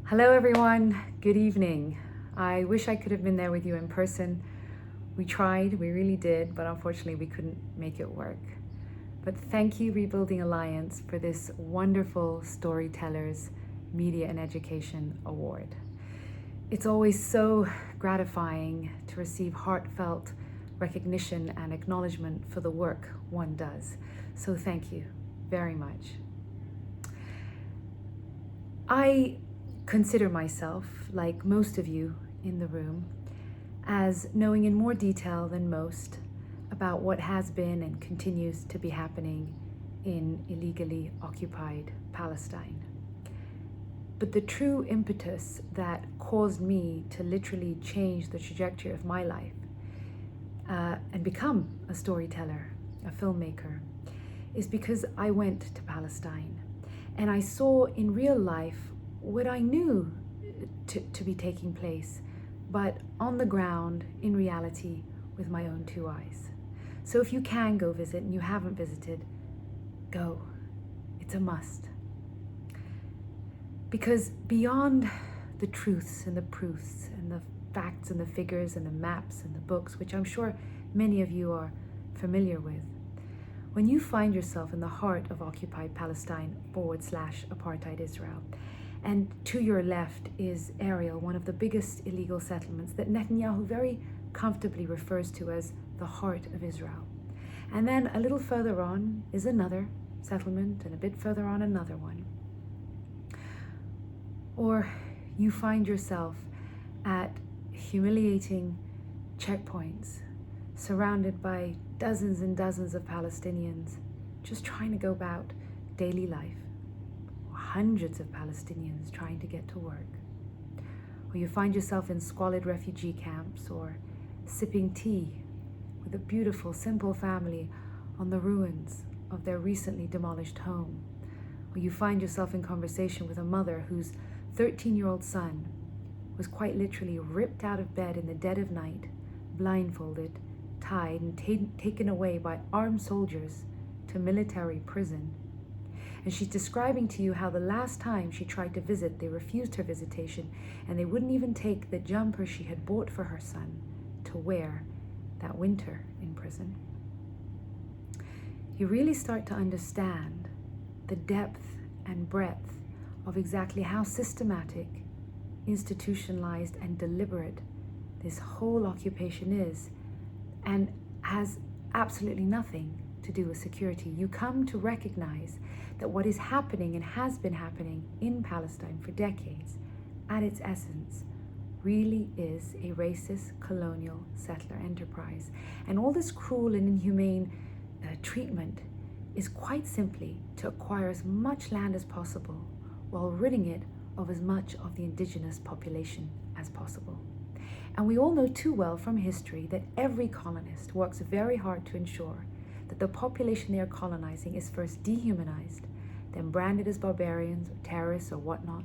Hello everyone, good evening. I wish I could have been there with you in person. We tried, we really did, but unfortunately we couldn't make it work. But thank you, Rebuilding Alliance, for this wonderful Storytellers Media and Education Award. It's always so gratifying to receive heartfelt recognition and acknowledgement for the work one does. So thank you very much. I consider myself, like most of you in the room, as knowing in more detail than most about what has been and continues to be happening in illegally occupied Palestine. But the true impetus that caused me to literally change the trajectory of my life and become a storyteller, a filmmaker, is because I went to Palestine and I saw in real life what I knew to be taking place, but on the ground, in reality, with my own two eyes. So if you can go visit and you haven't visited, go. It's a must. Because beyond the truths and the proofs and the facts and the figures and the maps and the books, which I'm sure many of you are familiar with, when you find yourself in the heart of occupied Palestine /apartheid Israel, and to your left is Ariel, one of the biggest illegal settlements that Netanyahu very comfortably refers to as the heart of Israel. And then a little further on is another settlement, and a bit further on another one. Or you find yourself at humiliating checkpoints, surrounded by dozens and dozens of Palestinians just trying to go about daily life. Hundreds of Palestinians trying to get to work. Or you find yourself in squalid refugee camps, or sipping tea with a beautiful, simple family on the ruins of their recently demolished home. Or you find yourself in conversation with a mother whose 13-year-old son was quite literally ripped out of bed in the dead of night, blindfolded, tied, and taken away by armed soldiers to military prison. And she's describing to you how the last time she tried to visit, they refused her visitation, and they wouldn't even take the jumper she had bought for her son to wear that winter in prison. You really start to understand the depth and breadth of exactly how systematic, institutionalized, and deliberate this whole occupation is, and has absolutely nothing to do with security. You come to recognize that what is happening and has been happening in Palestine for decades, at its essence, really is a racist colonial settler enterprise. And all this cruel and inhumane treatment is quite simply to acquire as much land as possible while ridding it of as much of the indigenous population as possible. And we all know too well from history that every colonist works very hard to ensure that the population they are colonizing is first dehumanized, then branded as barbarians or terrorists or whatnot,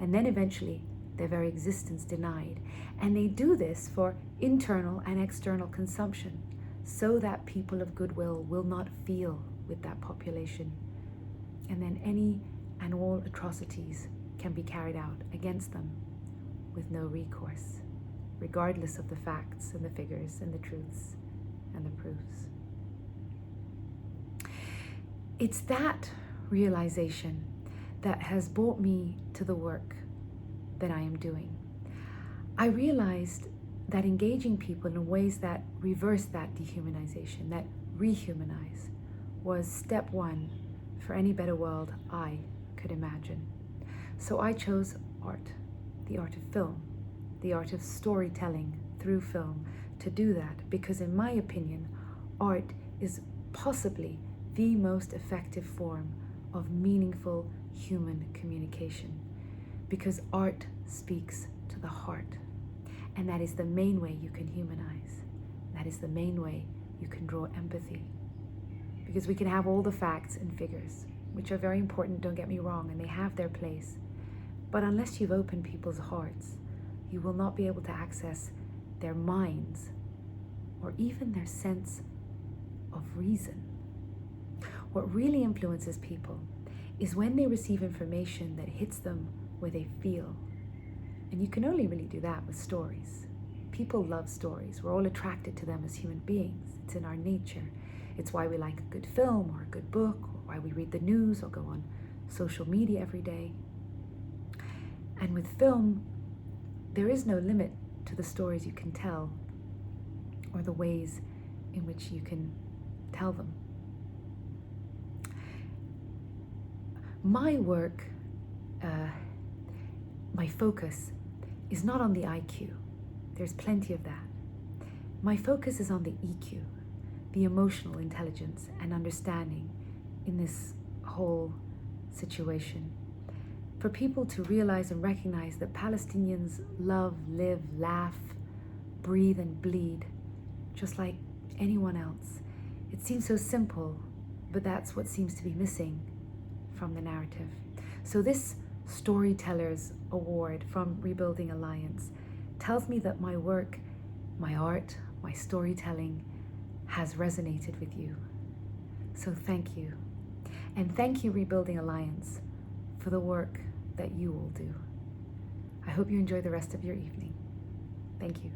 and then eventually their very existence denied. And they do this for internal and external consumption, so that people of goodwill will not feel with that population. And then any and all atrocities can be carried out against them with no recourse, regardless of the facts and the figures and the truths and the proofs. It's that realization that has brought me to the work that I am doing. I realized that engaging people in ways that reverse that dehumanization, that rehumanize, was step one for any better world I could imagine. So I chose art, the art of film, the art of storytelling through film, to do that, because in my opinion, art is possibly the most effective form of meaningful human communication, because art speaks to the heart, and that is the main way you can humanize. That is the main way you can draw empathy, because we can have all the facts and figures, which are very important, don't get me wrong, and they have their place, but unless you've opened people's hearts, you will not be able to access their minds or even their sense of reason. What really influences people is when they receive information that hits them where they feel. And you can only really do that with stories. People love stories. We're all attracted to them as human beings. It's in our nature. It's why we like a good film or a good book, or why we read the news or go on social media every day. And with film, there is no limit to the stories you can tell or the ways in which you can tell them. My work, my focus is not on the IQ. There's plenty of that. My focus is on the EQ, the emotional intelligence and understanding in this whole situation. For people to realize and recognize that Palestinians love, live, laugh, breathe, and bleed just like anyone else. It seems so simple, but that's what seems to be missing from the narrative. So this Storytellers Award from Rebuilding Alliance tells me that my work, my art, my storytelling has resonated with you. So thank you. And thank you, Rebuilding Alliance, for the work that you will do. I hope you enjoy the rest of your evening. Thank you.